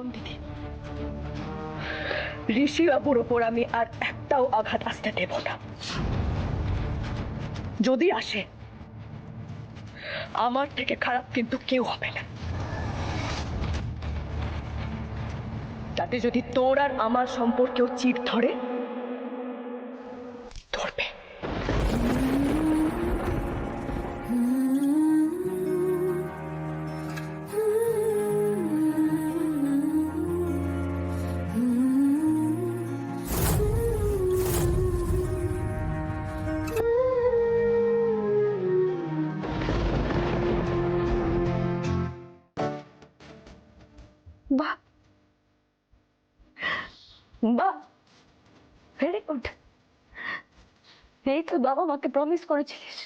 শোন দিদি, ঋষি বাবুর ওপর আমি আর একটাও আঘাত আসতে দেব না। যদি আসে, আমার থেকে খারাপ কিন্তু কেউ হবে না। তাতে যদি তোর আর আমার সম্পর্কেও চিড় ধরে, ধরবে। বাহ বাহ, ভেরি গুড। এই তো বাবা মাকে প্রমিস করেছিলিস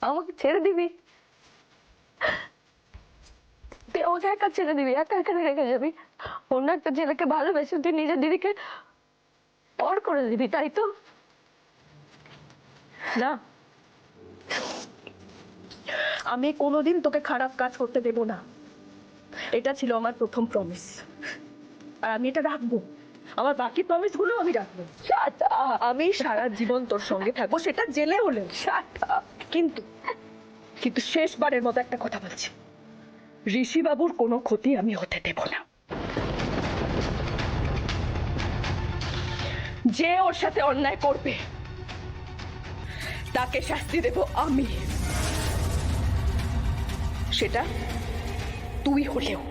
আমাকে ছেড়ে দিবি, তুই ওকে একা ছেড়ে দিবি, একা একা রেখে যাবি। অন্য একটা ছেলেকে ভালোবেসে তুই নিজের দিদিকে পর করে দিবি, তাই তো? না, আমি কোনোদিন তোকে খারাপ কাজ করতে দেব না। এটা ছিল আমার প্রথম প্রমিস, আর আমি এটা রাখবো। আমার বাকি প্রমিস গুলো আমি রাখবো। আমি সারা জীবন তোর সঙ্গে থাকবো, সেটা জেলে হলে। কিন্তু কিন্তু শেষবারের মতো একটা কথা বলছি, ঋষি বাবুর কোনো ক্ষতি আমি হতে দেব না। যে ওর সাথে অন্যায় করবে তাকে শাস্তি দেব আমি, সেটা তুই হলেও।